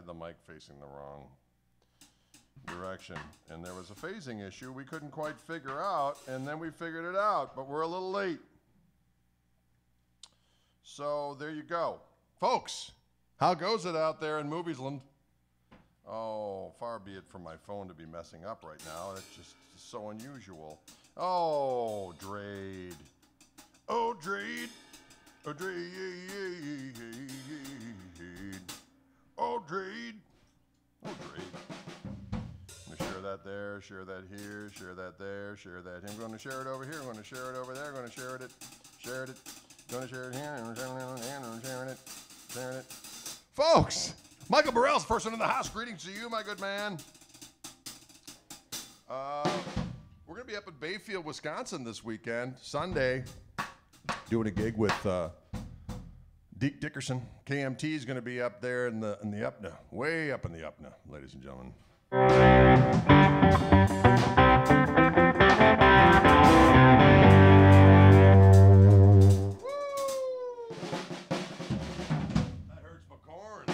had the mic facing the wrong direction, and there was a phasing issue we couldn't quite figure out, and then we figured it out, but we're a little late. So there you go. Folks, how goes it out there in Moviesland? Oh, far be it from my phone to be messing up right now. It's just so unusual. Oh, Drade. Oh, Drade. Oh, Drade. Oh, Drade. Oh, Drade. I'm going to share that there, share that here, share that there, share that here. I'm going to share it over here. I'm going to share it over there. I'm going to share it. Share it. I'm going to share it here. I'm sharing it. Sharing it. Folks, Michael Burrell's first one in the house. Greetings to you, my good man. We're going to be up in Bayfield, Wisconsin this weekend, Sunday, doing a gig with Deke Dickerson. KMT is going to be up there in the UPNA, way up in the UPNA, ladies and gentlemen. That hurts my corn.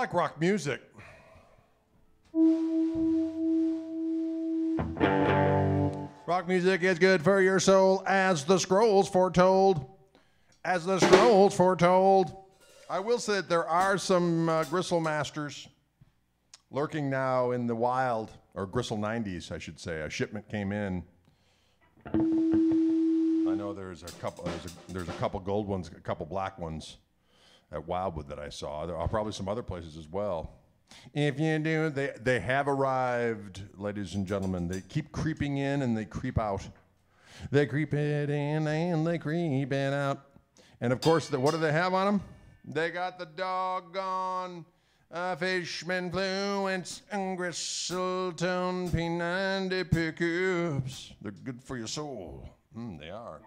like rock music. Rock music is good for your soul, as the scrolls foretold. As the scrolls foretold. I will say that there are some gristle masters lurking now in the wild, or gristle 90s, I should say. A shipment came in. I know there's a couple gold ones, a couple black ones at Wildwood that I saw. There are probably some other places as well. If you do, they have arrived, ladies and gentlemen. They keep creeping in and they creep out. They creep it in and they creep it out. And of course, what do they have on them? They got the doggone Fishman Fluence and Gristletone P90 pickups. They're good for your soul. They are.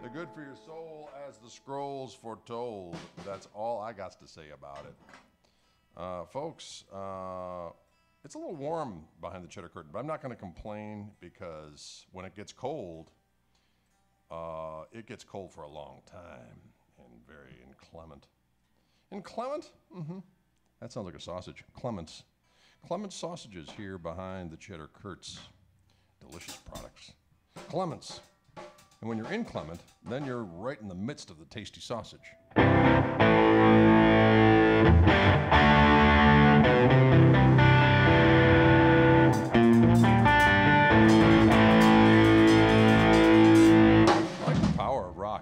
They're good for your soul, as the scrolls foretold. That's all I got to say about it. Folks, it's a little warm behind the cheddar curtain, but I'm not going to complain, because when it gets cold, it gets cold for a long time and very inclement. Inclement? Mm-hmm. That sounds like a sausage. Clements. Clements sausages here behind the cheddar curts. Delicious products. Clements. And when you're inclement, then you're right in the midst of the tasty sausage.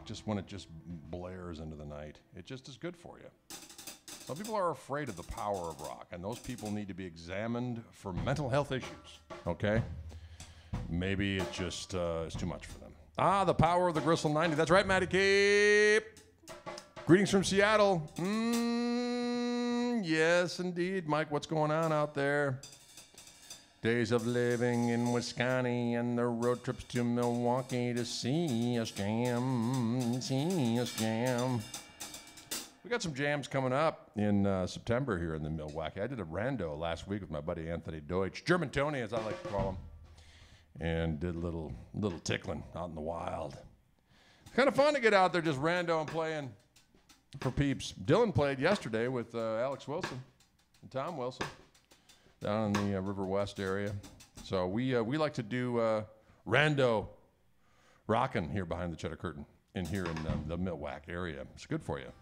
Just when it just blares into the night. It just is good for you. Some people are afraid of the power of rock, and those people need to be examined for mental health issues, okay? Maybe it just is too much for them. The power of the Gristle 90. That's right, Matty Cape. Greetings from Seattle. Yes, indeed. Mike, what's going on out there? Days of living in Wisconsin and the road trips to Milwaukee to see us jam, see us jam. We got some jams coming up in September here in the Milwaukee. I did a rando last week with my buddy Anthony Deutsch, German Tony as I like to call him, and did a little tickling out in the wild. It's kind of fun to get out there just rando and playing for peeps. Dylan played yesterday with Alex Wilson and Tom Wilson down in the River West area. So we like to do rando rockin' here behind the cheddar curtain in here in the Milwaukee area. It's good for you.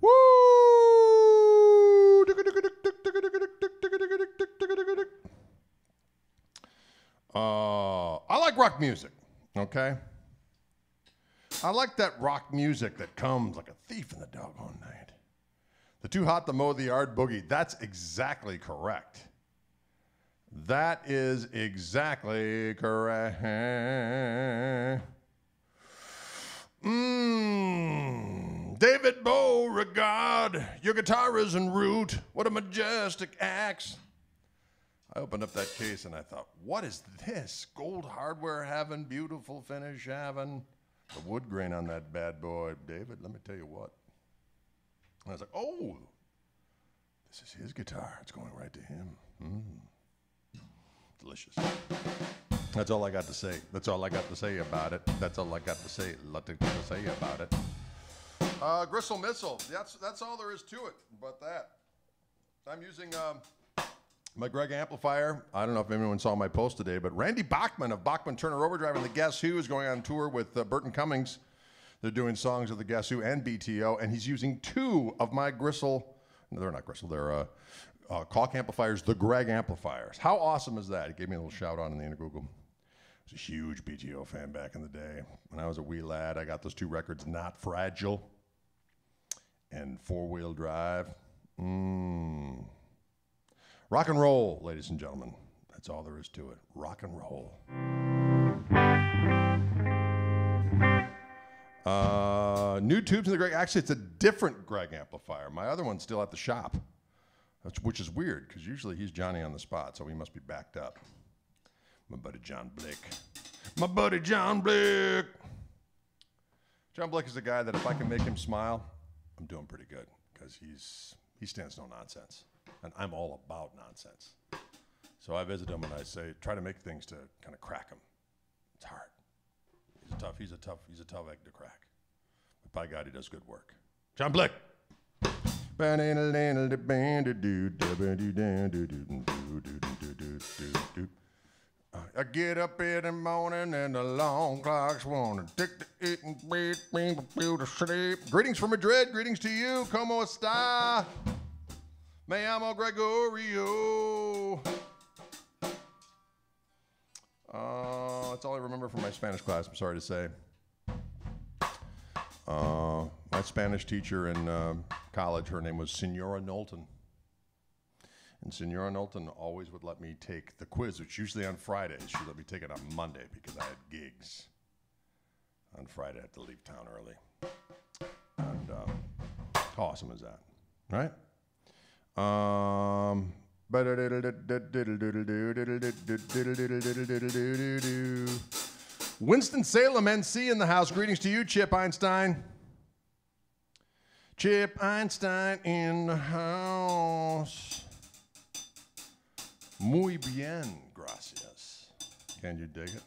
Woo! I like rock music, okay? I like that rock music that comes like a thief in the doggone night. The Too Hot to Mow the Yard boogie, that's exactly correct. That is exactly correct. David Beauregard, your guitar is en route. What a majestic axe. I opened up that case and I thought, what is this? Gold hardware having, beautiful finish having. The wood grain on that bad boy. David, let me tell you what. And I was like, oh, this is his guitar. It's going right to him. Delicious. That's all I got to say. That's all I got to say about it. That's all I got to say. Nothing to say about it. Gristle Missile. That's all there is to it. But that. I'm using my Greg amplifier. I don't know if anyone saw my post today, but Randy Bachman of Bachman Turner Overdrive and the Guess Who is going on tour with Burton Cummings. They're doing songs of the Guess Who and BTO, and he's using 2 of my Gristle. No, they're not Gristle. They're Koch amplifiers, the Greg amplifiers. How awesome is that? He gave me a little shout out in the Google. I was a huge BTO fan back in the day. When I was a wee lad, I got those 2 records, Not Fragile and 4-Wheel Drive. Rock and roll, ladies and gentlemen. That's all there is to it. Rock and roll. New tubes in the Greg. Actually, it's a different Greg amplifier. My other one's still at the shop, which is weird because usually he's Johnny on the spot, so he must be backed up. My buddy John Blick. My buddy John Blick. John Blick is a guy that if I can make him smile, I'm doing pretty good because he stands no nonsense, and I'm all about nonsense. So I visit him and I say, try to make things to kind of crack him. It's hard. He's a tough egg to crack. But by God, he does good work. John Blick. I get up in the morning and the long clocks wanna tick to it and feel to sleep. Greetings from Madrid. Greetings to you. Como está? Me llamo Gregorio. That's all I remember from my Spanish class, I'm sorry to say. My Spanish teacher in college, her name was Senora Knowlton. And Senora Knowlton always would let me take the quiz, which usually on Fridays. She'd let me take it on Monday because I had gigs. On Friday, I had to leave town early. And how awesome is that, right? Winston-Salem, NC in the house. Greetings to you, Chip Einstein. Chip Einstein in the house. Muy bien, gracias. Can you dig it?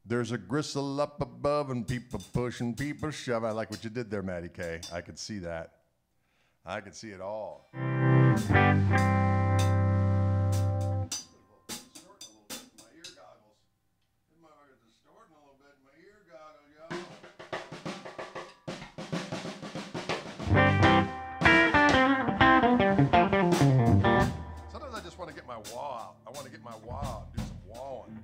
There's a gristle up above and people pushing, people shove. I like what you did there, Matty K. I could see that. I could see it all. Sometimes I just want to get my wah out. I want to get my wah out, do some wahing.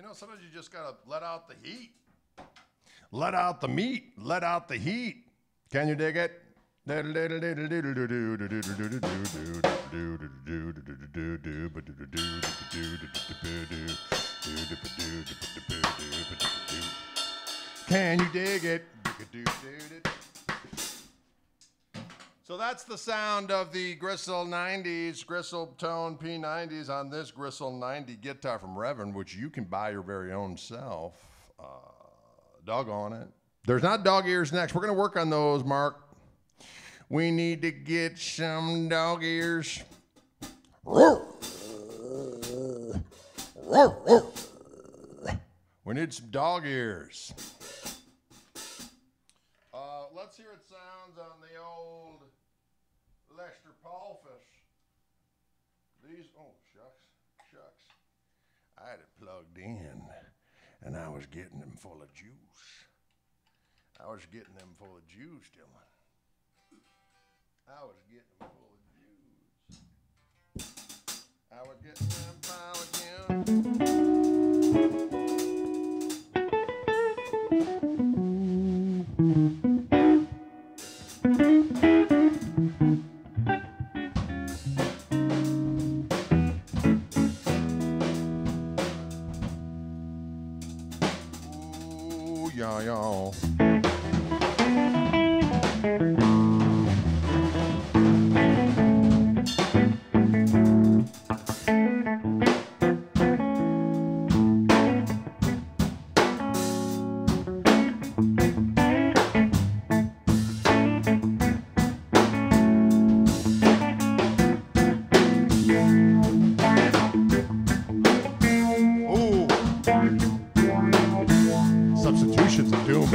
You know, sometimes you just gotta let out the heat. Let out the meat. Let out the heat. Can you dig it? Can you dig it? So that's the sound of the Gristle 90s, Gristle Tone P90s on this Gristle 90 guitar from Reverend, which you can buy your very own self. Doggone it. There's not dog ears next. We're going to work on those, Mark. We need to get some dog ears. We need some dog ears. Let's hear it sounds on the old Lester Paul fish. These, oh, shucks. I had it plugged in, and I was getting them full of juice. I was getting them full of juice, Dylan. I was getting them full of juice. I was getting them full of juice. Ooh, y'all. Substitutions of doom.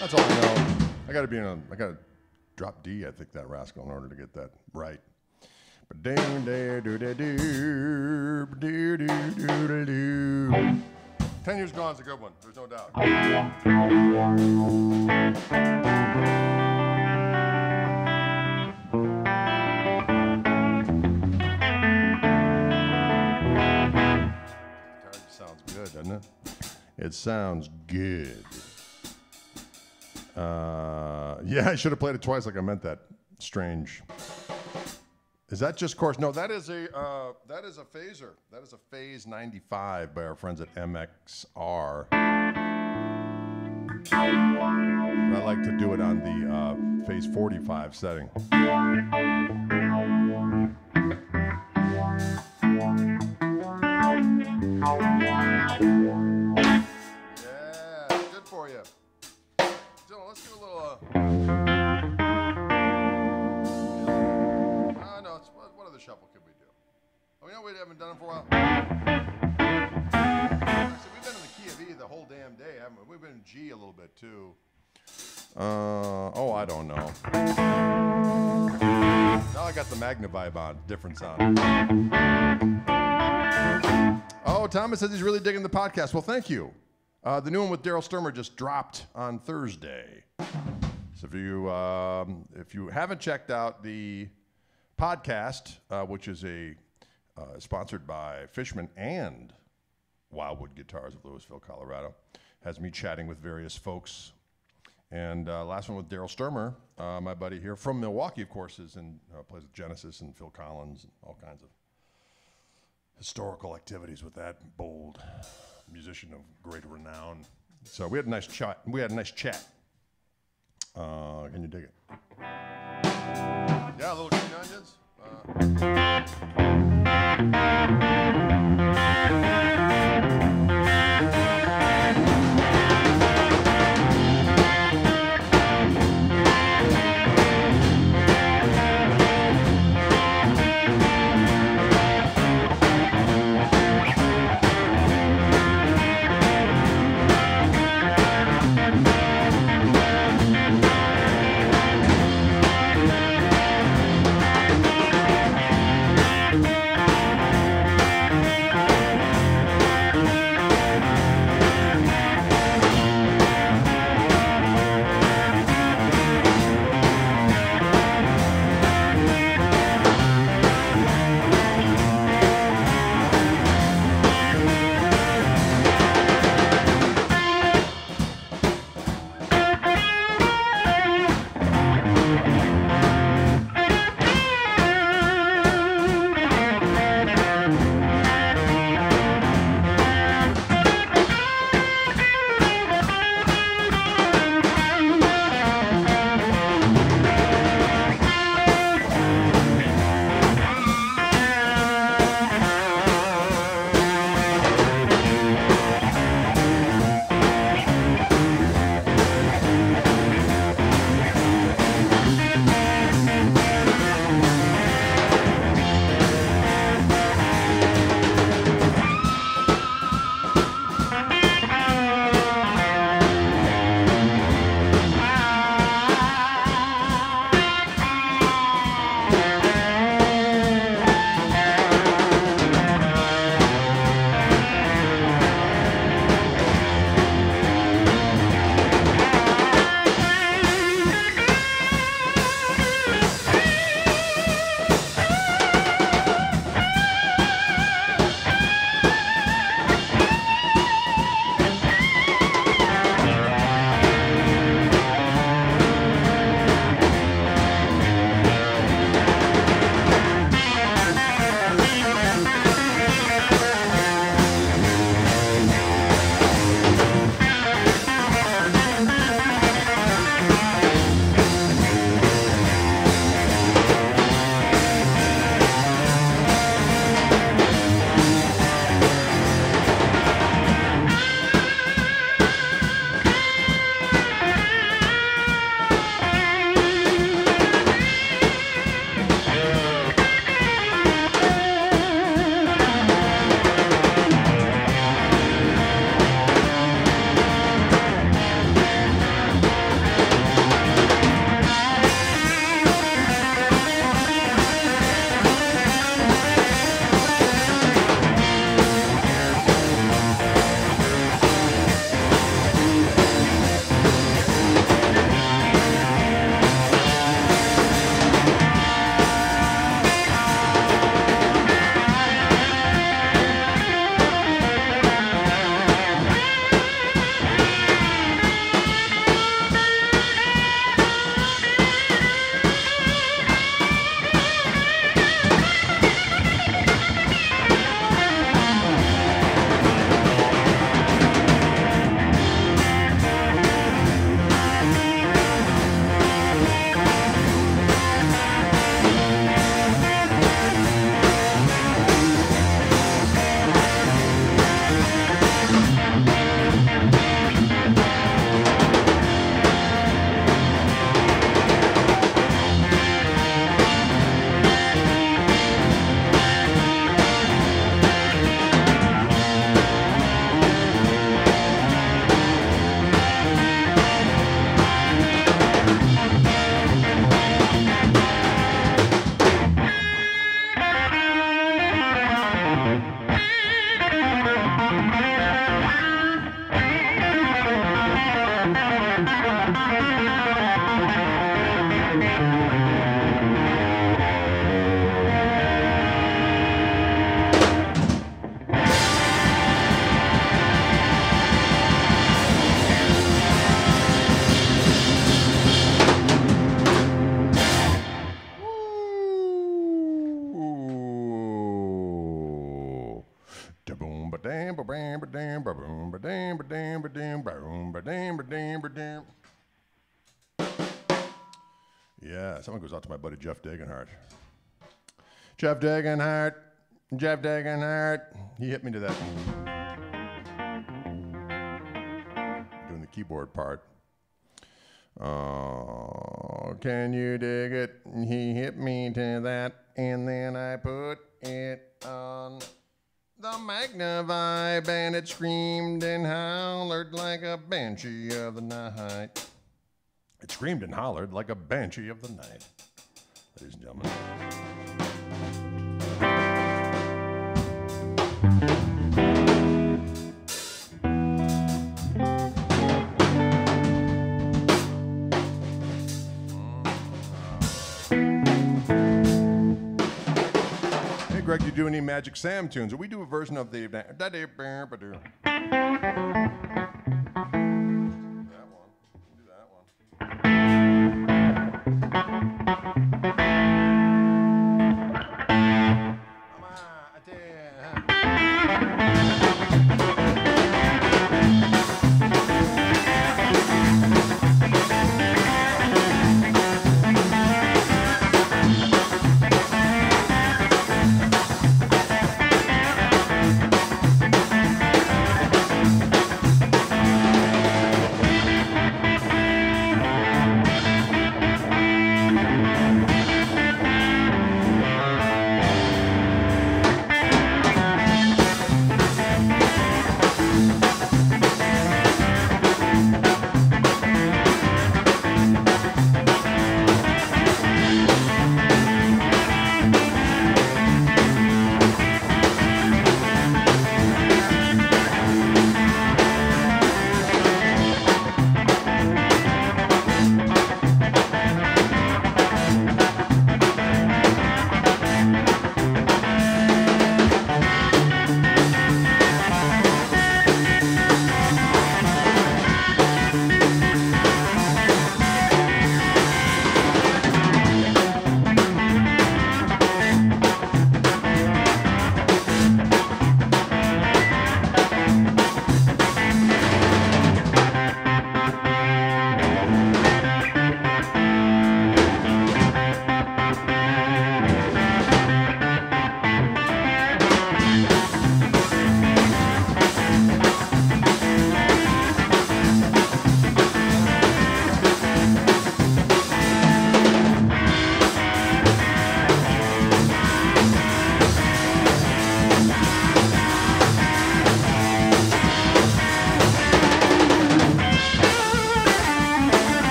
That's all I know. I gotta drop D, I think, that rascal, in order to get that right. But 10 Years Gone is a good one, there's no doubt. Guitar sounds good, doesn't it? It sounds good. Yeah, I should have played it twice like I meant that. Strange. Is that just chorus? No, that is a phaser. That is a Phase 95 by our friends at MXR. I like to do it on the Phase 45 setting. Yeah, good for you. Dylan, let's do a little. What other shuffle could we do? Oh, you know we haven't done it for a while. Actually, we've been in the key of E the whole damn day, haven't we? We've been in G a little bit too. Oh, I don't know. Now I got the Magna vibe on, different sound. Oh, Thomas says he's really digging the podcast. Well, thank you. The new one with Daryl Sturmer just dropped on Thursday. So if you haven't checked out the podcast, which is sponsored by Fishman and Wildwood Guitars of Louisville, Colorado, has me chatting with various folks. And last one with Daryl Sturmer, my buddy here from Milwaukee, of course, plays with Genesis and Phil Collins and all kinds of historical activities with that bold musician of great renown. So we had a nice chat. We had a nice chat. Can you dig it? Yeah, little green onions. ba-dam, ba-bam, ba-dam, ba-boom, ba-dam, ba-dam, ba-dam, ba-boom, ba-dam, ba-dam, ba-dam. Yeah, someone goes out to my buddy Jeff Dagenhart. Jeff Dagenhart. He hit me to that. Doing the keyboard part. Oh, can you dig it? He hit me to that, and then I put it on the Magna-Vibe, and it screamed and hollered like a banshee of the night. It screamed and hollered like a banshee of the night. Ladies and gentlemen. Hey, Greg, do you do any Magic Sam tunes? Or we do a version of the...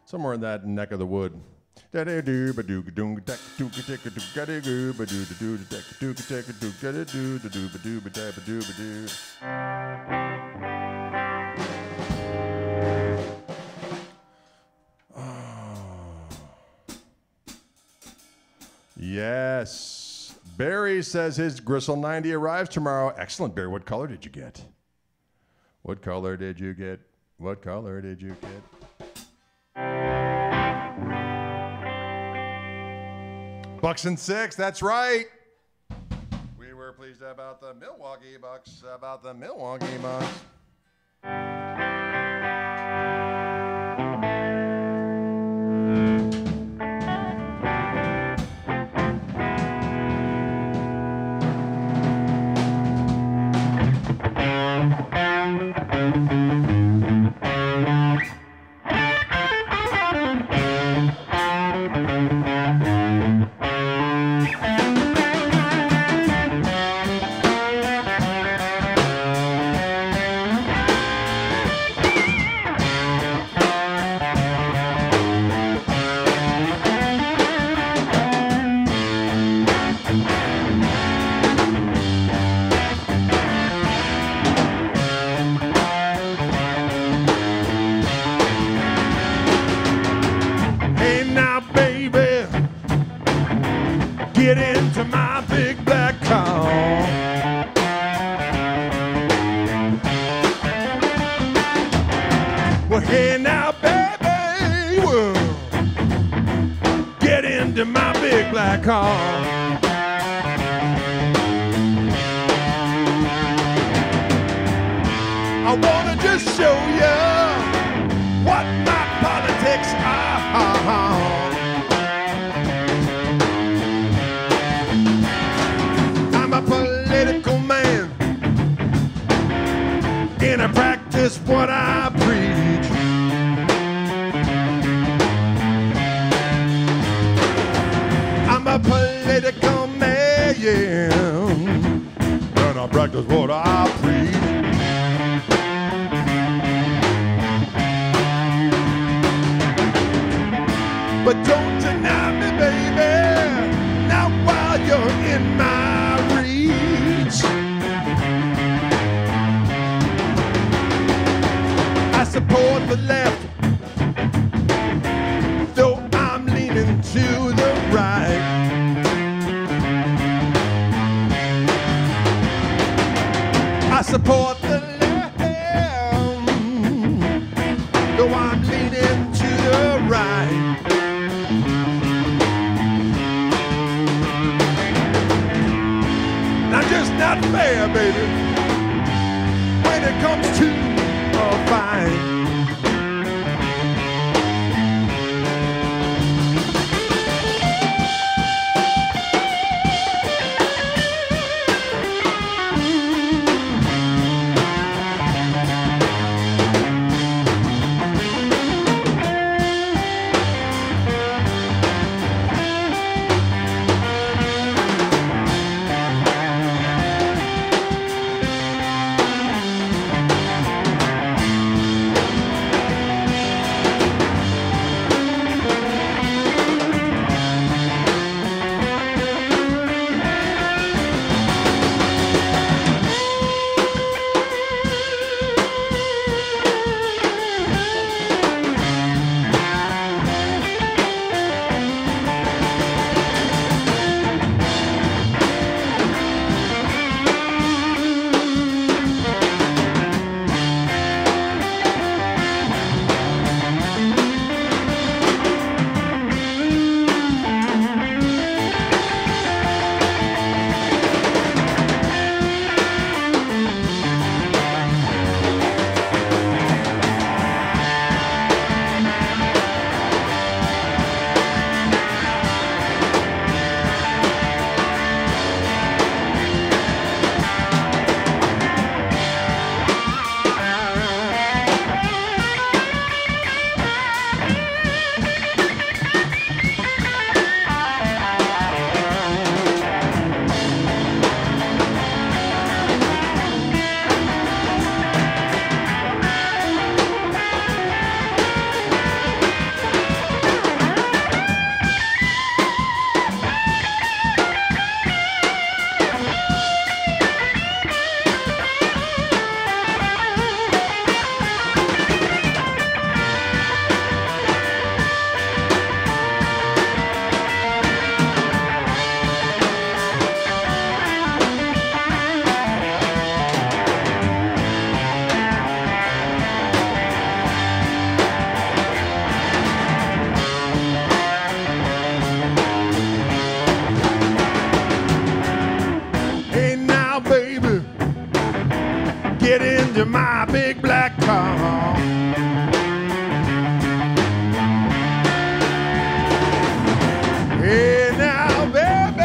Somewhere in that neck of the wood. Yes. Barry says his Gristle 90 arrives tomorrow. Excellent, Barry. What color did you get? What color did you get? What color did you get? Bucks and 6, that's right. We were pleased about the Milwaukee Bucks, Hey now, baby, whoa. Get into my big black car. I wanna just show you what my politics are. I'm a political man, and I practice what I preach. I'm a political man, and I practice what I preach. But don't deny me, baby, not while you're in my reach. I support the left, though I'm leaning to the right. I support the left, though I'm leaning to the right. I'm just not fair, baby, when it comes to a fight. Get into my big black car. Hey now, baby,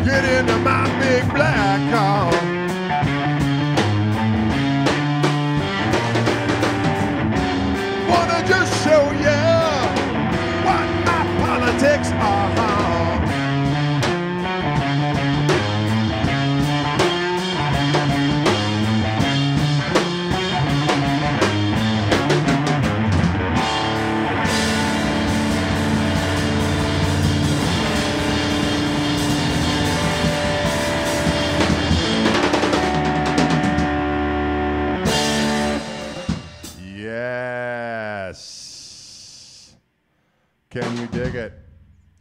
get into my big black car. Wanna just show you what my politics are. Yes. Can you dig it?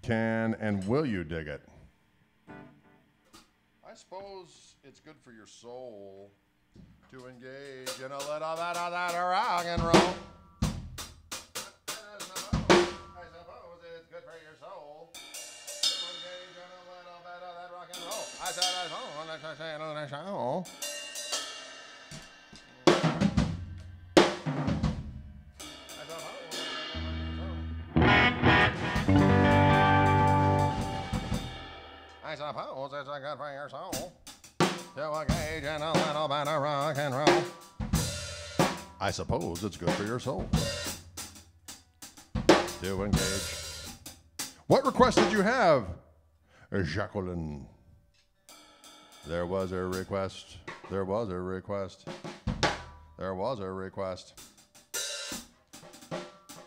Can and will you dig it? I suppose it's good for your soul to engage in a little bit of that rock and roll. I suppose it's good for your soul to engage in a little bit of that rock and roll. I said I suppose it's good for your soul. I suppose it's a good for your soul to engage in a little bit of rock and roll. I suppose it's good for your soul to engage. What request did you have, Jacqueline? There was a request. There was a request. There was a request.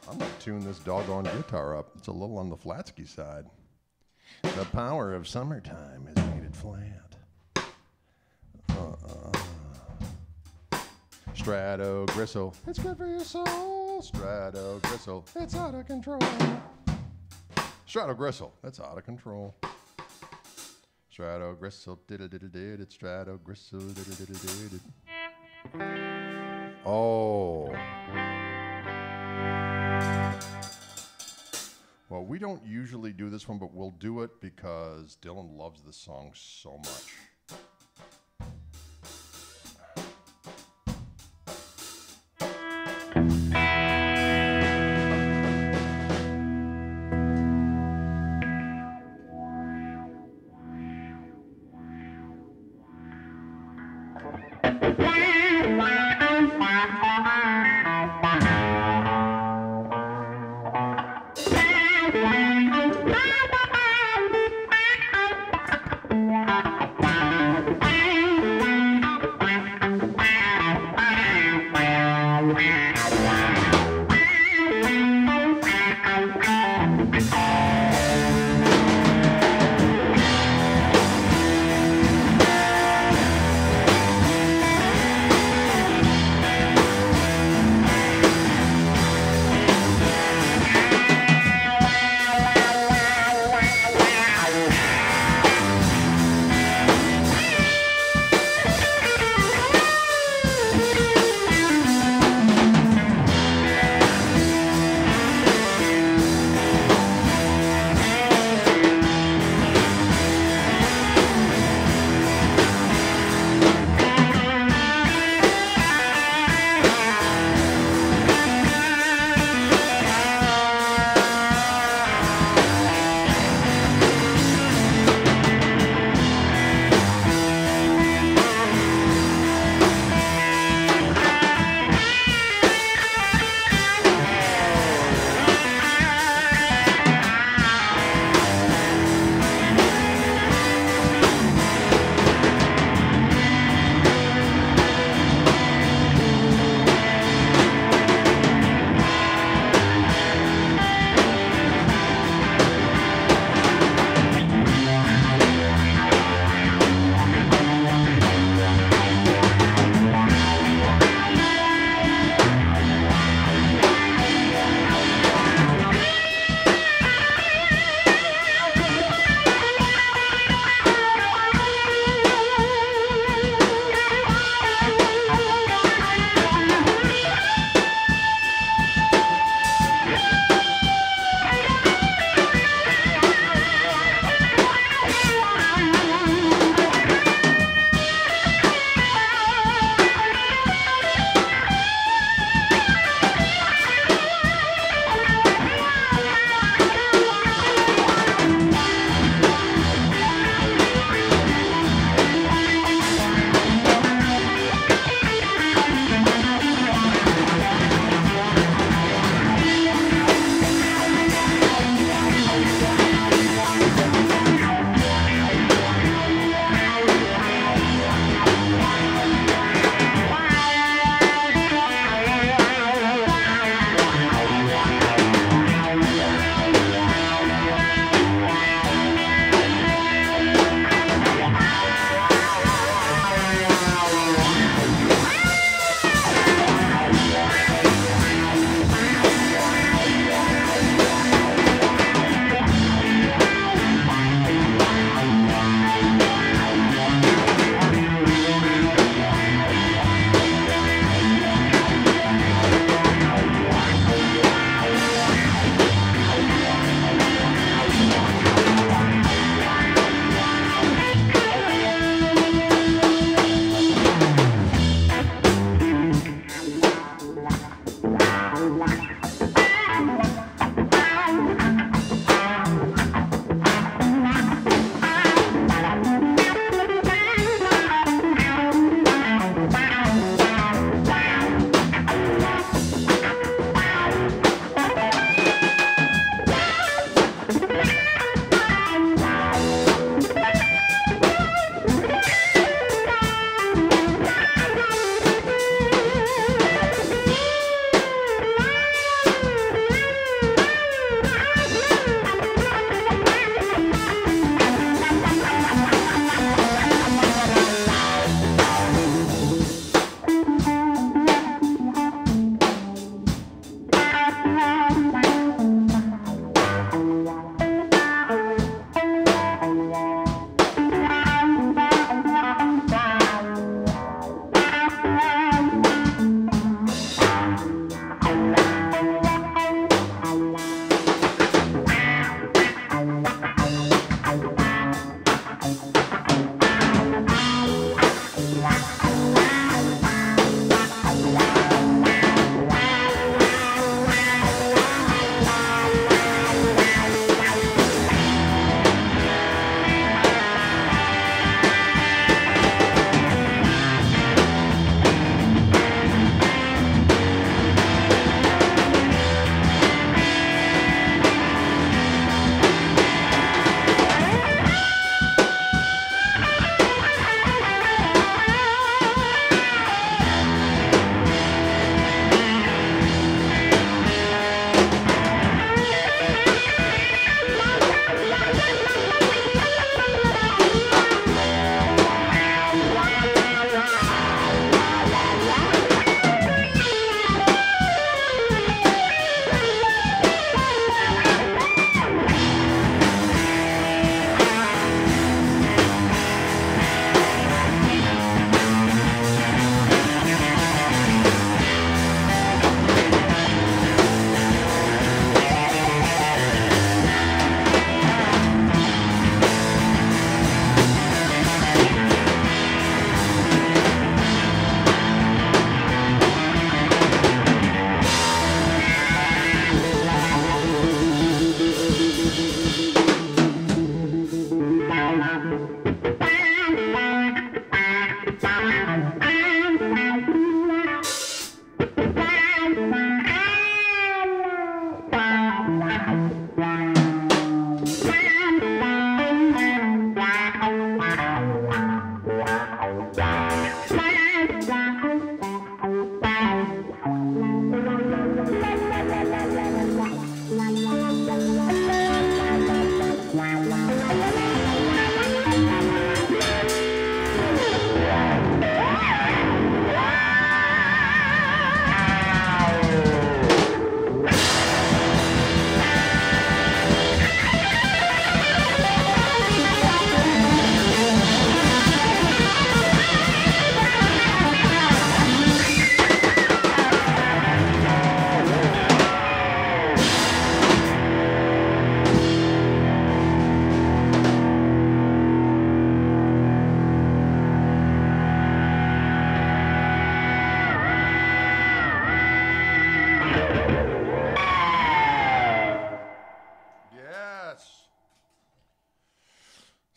I'm going to tune this doggone guitar up. It's a little on the flatsky side. The power of summertime has made it flat. Strato gristle, it's good for your soul. Strato gristle, it's out of control. Strato gristle, that's out of control. Strato gristle, diddle-diddle-did, it's strato gristle, diddle-diddle-did. Oh. Well, we don't usually do this one, but we'll do it because Dylan loves this song so much.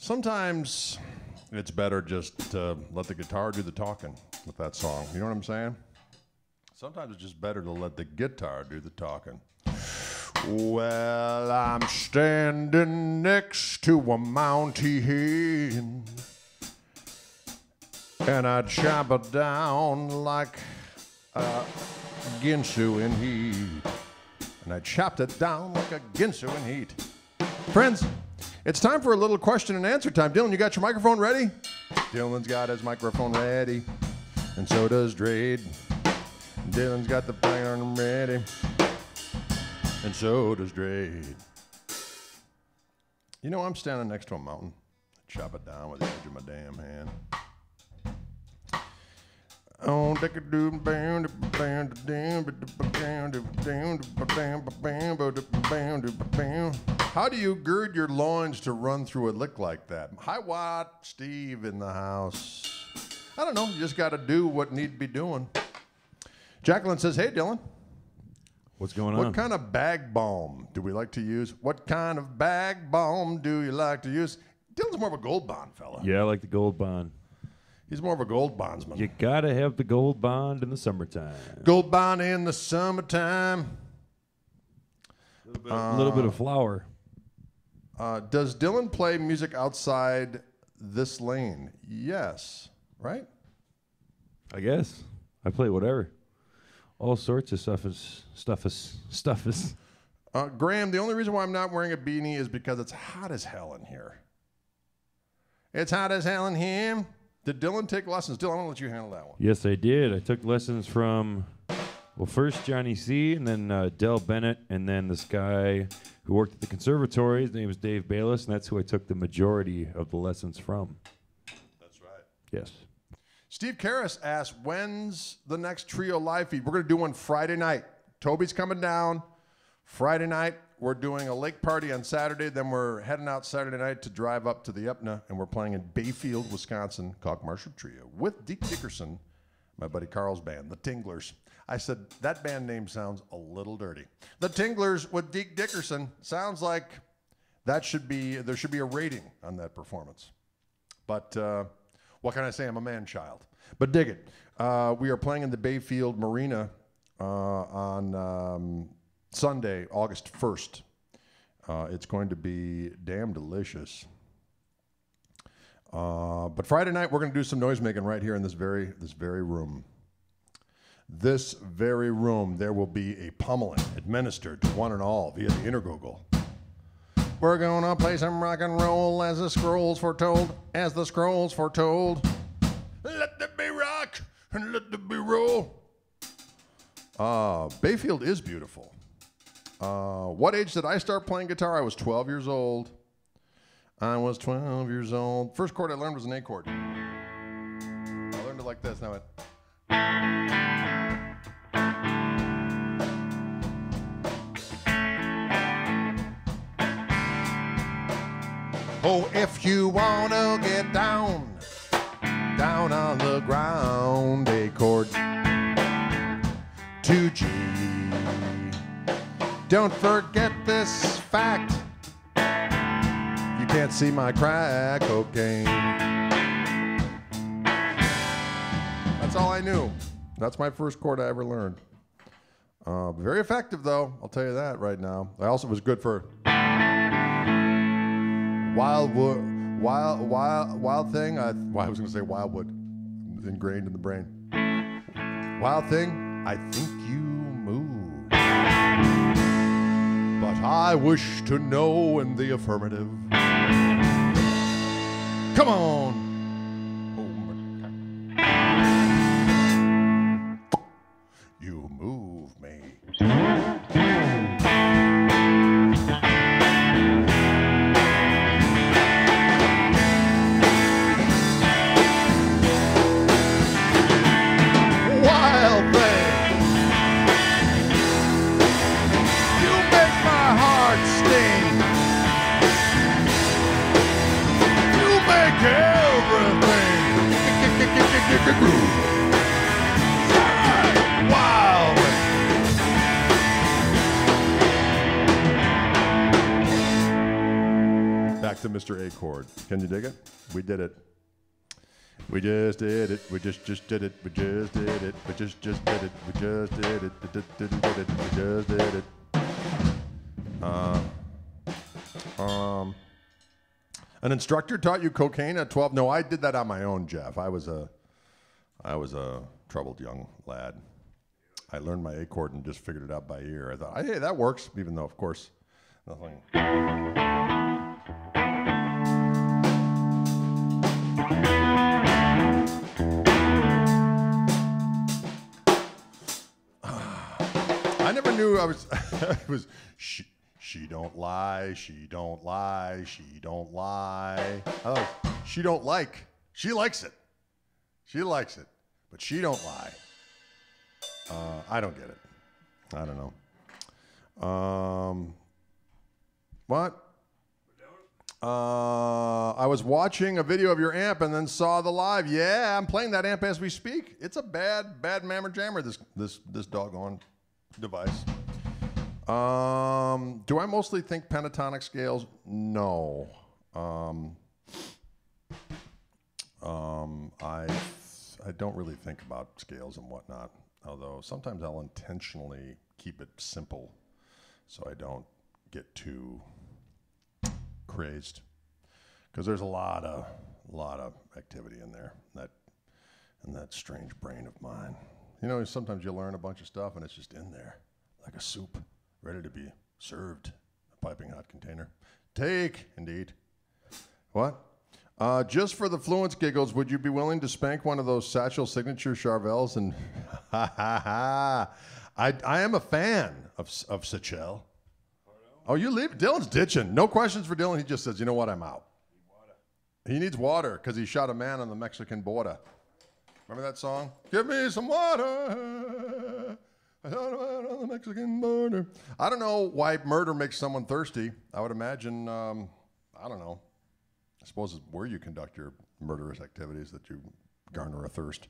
Sometimes it's better just to let the guitar do the talking with that song. You know what I'm saying? Sometimes it's just better to let the guitar do the talking. Well, I'm standing next to a mountain, and I chop it down like a ginsu in heat. And I chopped it down like a ginsu in heat. Friends, it's time for a little question and answer time. Dylan, you got your microphone ready? Dylan's got his microphone ready, and so does Drade. Dylan's got the phone ready, and so does Drade. You know, I'm standing next to a mountain. Chop it down with the edge of my damn hand. How do you gird your loins to run through a lick like that? Hi, Watt, Steve in the house. I don't know. You just got to do what need to be doing. Jacqueline says, hey, Dylan. What's going on? What kind of bag balm do we like to use? What kind of bag balm do you like to use? Dylan's more of a Gold Bond fella. Yeah, I like the Gold Bond. He's more of a Gold Bondsman. You gotta have the Gold Bond in the summertime. Gold Bond in the summertime. A little bit of flour. Does Dylan play music outside this lane? Yes. Right? I guess. I play whatever. All sorts of stuff is. Graham, the only reason why I'm not wearing a beanie is because it's hot as hell in here. It's hot as hell in here. Did Dylan take lessons? Dylan, I'm going to let you handle that one. Yes, I did. I took lessons from, well, first Johnny C., and then Del Bennett, and then this guy who worked at the conservatory. His name is Dave Bayless, and that's who I took the majority of the lessons from. That's right. Yes. Steve Karras asked, when's the next Trio live feed? We're going to do one Friday night. Toby's coming down. Friday night, we're doing a lake party on Saturday. Then we're heading out Saturday night to drive up to the Etna, and we're playing in Bayfield, Wisconsin, Koch Marshall Trio with Deke Dickerson, my buddy Carl's band, the Tinglers. I said, that band name sounds a little dirty. The Tinglers with Deke Dickerson sounds like that should be, there should be a rating on that performance. But what can I say? I'm a man-child. But dig it. We are playing in the Bayfield Marina on Sunday, August 1st. It's going to be damn delicious. But Friday night, we're going to do some noise making right here in this very room. This very room, there will be a pummeling administered to one and all via the intergoogle. We're going to play some rock and roll as the scrolls foretold, as the scrolls foretold. Let there be rock and let there be roll. Bayfield is beautiful. What age did I start playing guitar? I was 12 years old. I was 12 years old. First chord I learned was an A chord. I learned it like this. Now it. Oh, if you want to get down on the ground, A chord to G. Don't forget this fact. You can't see my crack cocaine. That's all I knew. That's my first chord I ever learned. Very effective, though. I'll tell you that right now. I also was good for Wild thing. I was going to say Wildwood. ingrained in the brain. Wild thing, I think you move. But I wish to know in the affirmative. Come on. You move me. Wild thing. You make my heart sting. You make everything. Wild. Back to Mr. A chord. Can you dig it? We did it. We just did it. We just did it. We just did it. We just did it. We just did it. We just did it. An instructor taught you cocaine at 12? No, I did that on my own, Jeff. I was a troubled young lad. I learned my A chord and just figured it out by ear. I thought, hey, that works, even though, of course, nothing. I never knew I was. It was she don't lie. She don't lie. She don't lie. She don't like. She likes it. She likes it, but she don't lie. I don't get it. I don't know. What? I was watching a video of your amp and then saw the live. Yeah, I'm playing that amp as we speak. It's a bad mammer jammer. This doggone device. Do I mostly think pentatonic scales? No. I don't really think about scales and whatnot. Although sometimes I'll intentionally keep it simple so I don't get too crazed. Because there's a lot of activity in there, in that strange brain of mine. You know, sometimes you learn a bunch of stuff and it's just in there, like a soup, ready to be served, a piping hot container. Take, indeed. What? Just for the Fluence giggles, would you be willing to spank one of those Satchel signature Charvels? And I am a fan of Satchel. Oh, you leave? Dylan's ditching. No questions for Dylan. He just says, you know what? I'm out. He needs water because he shot a man on the Mexican border. Remember that song? Give me some water. I shot a man on the Mexican border. I don't know why murder makes someone thirsty. I would imagine, I don't know. I suppose it's where you conduct your murderous activities that you garner a thirst.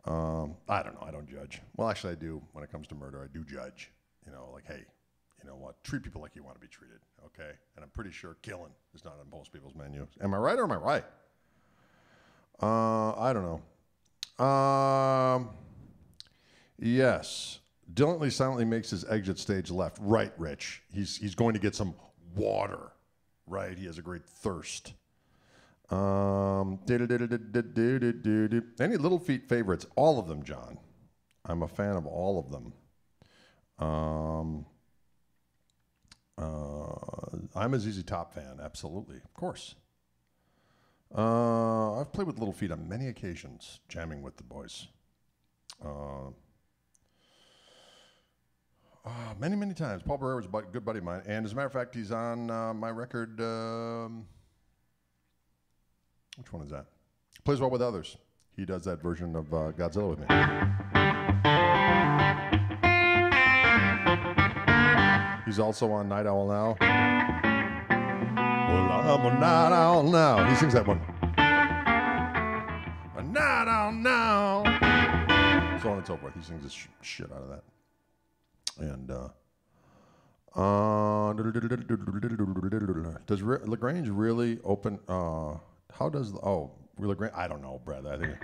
I don't know. I don't judge. Well, actually, I do. When it comes to murder, I do judge. You know, like, hey, you know what? Treat people like you want to be treated, okay? And I'm pretty sure killing is not on most people's menus. Am I right or am I right? I don't know. Yes. Dylan silently makes his exit stage left. Right, Rich. He's going to get some water. Right, he has a great thirst. Any Little Feat favorites? All of them, John. I'm a fan of all of them. I'm a ZZ Top fan, absolutely, of course. I've played with Little Feat on many occasions, jamming with the boys. Many times. Paul Barrera was a good buddy of mine. And as a matter of fact, he's on my record. Which one is that? Plays Well With Others. He does that version of Godzilla with me. He's also on Night Owl Now. Well, I'm a night owl now. He sings that one. A night owl now. So on and so forth. He sings this shit out of that. And does LaGrange really open? How does LaGrange? I don't know, Brad. I think.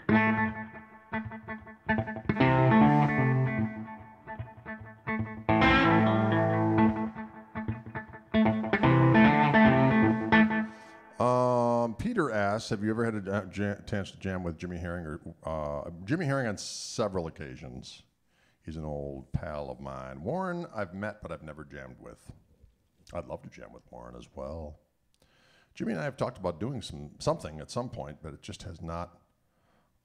Peter asks. asks, have you ever had a chance to jam with Jimmy Herring? Jimmy Herring on several occasions. He's an old pal of mine. Warren, I've met, but I've never jammed with. I'd love to jam with Warren as well. Jimmy and I have talked about doing something at some point, but it just has not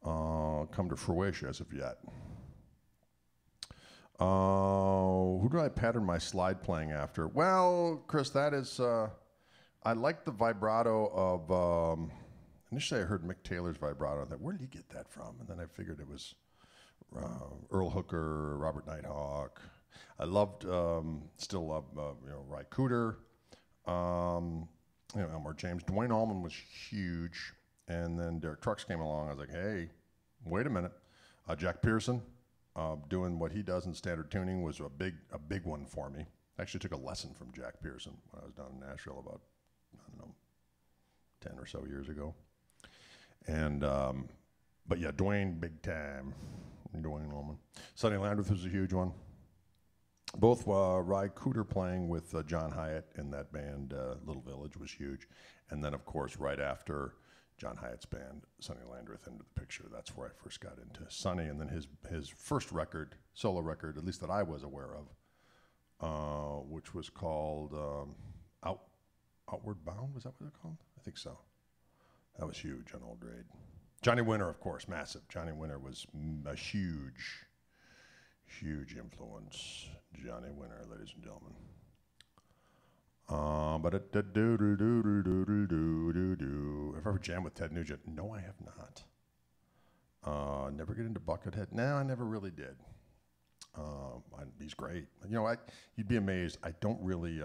come to fruition as of yet. Who do I pattern my slide playing after? Well, Chris, that is, I like the vibrato of, initially I heard Mick Taylor's vibrato. I thought, where did he get that from? And then I figured it was Earl Hooker, Robert Nighthawk. I loved, still love, Ry Cooder, Elmore James. Dwayne Allman was huge. And then Derek Trucks came along. I was like, hey, wait a minute. Jack Pearson, doing what he does in standard tuning was a big one for me. I actually took a lesson from Jack Pearson when I was down in Nashville about, 10 or so years ago. And, but yeah, Dwayne, big time. Dwayne Allman. Sonny Landreth was a huge one. Both Ry Cooder playing with John Hyatt in that band, Little Village, was huge. And then, of course, right after John Hyatt's band, Sonny Landreth into the picture. That's where I first got into Sonny. And then his first record, solo record, at least that I was aware of, which was called Outward Bound. Was that what it called? I think so. That was huge on Old Raid. Johnny Winter, of course, massive. Johnny Winter was a huge influence. Johnny Winter, ladies and gentlemen. But I've ever jammed with Ted Nugent? No, I have not. Never get into Buckethead? No, I never really did. He's great. You'd be amazed. I don't really.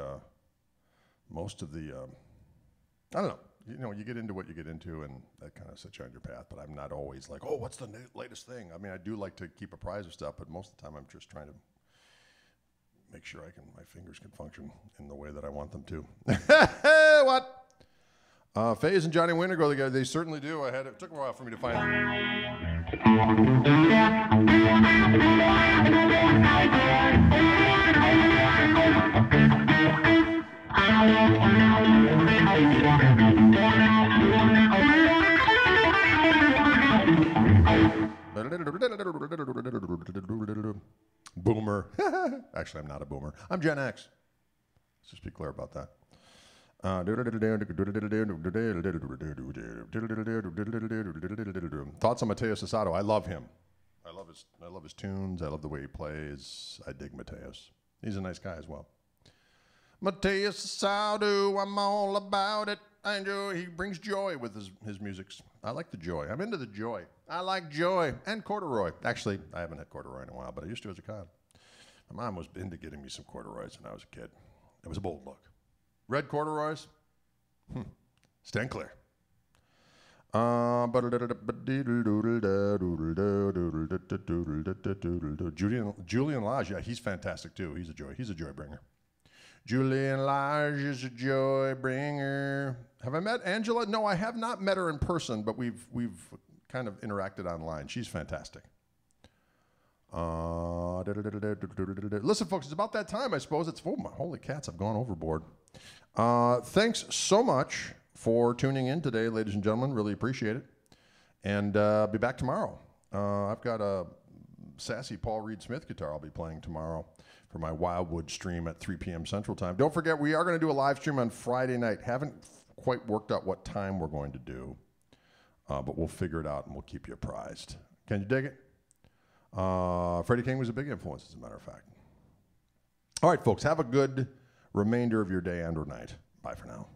Most of the, I don't know. You get into what you get into, and that kind of sets you on your path. But I'm not always like, oh, what's the latest thing? I mean, I do like to keep apprised of stuff, but most of the time I'm just trying to make sure my fingers can function in the way that I want them to. What? Faze and Johnny Winter go together. They certainly do. It took a while for me to find Boomer. Actually, I'm not a boomer. I'm Gen X. Let's just be clear about that. Thoughts on Mateus Asado? I love him. I love his tunes. I love the way he plays. I dig Mateus. He's a nice guy as well. Mateus Asado, I'm all about it. He brings joy with his musics. I like the joy. I'm into the joy. I like joy and corduroy. Actually, I haven't had corduroy in a while, but I used to as a kid. My mom was into getting me some corduroys when I was a kid. It was a bold look. Red corduroys? Stand clear. Julian Lage, yeah, he's fantastic too. He's a joy. He's a joy bringer. Julian Lage is a joy bringer. Have I met Angela? No, I have not met her in person, but we've kind of interacted online. She's fantastic. Listen, folks, it's about that time, I suppose. Holy cats, I've gone overboard. Thanks so much for tuning in today, ladies and gentlemen. Really appreciate it. And be back tomorrow. I've got a sassy Paul Reed Smith guitar I'll be playing tomorrow for my Wildwood stream at 3 p.m. Central Time. Don't forget, we are going to do a live stream on Friday night. Haven't quite worked out what time we're going to do, but we'll figure it out and we'll keep you apprised. Can you dig it? Freddie King was a big influence, as a matter of fact. All right, folks, have a good remainder of your day and or night. Bye for now.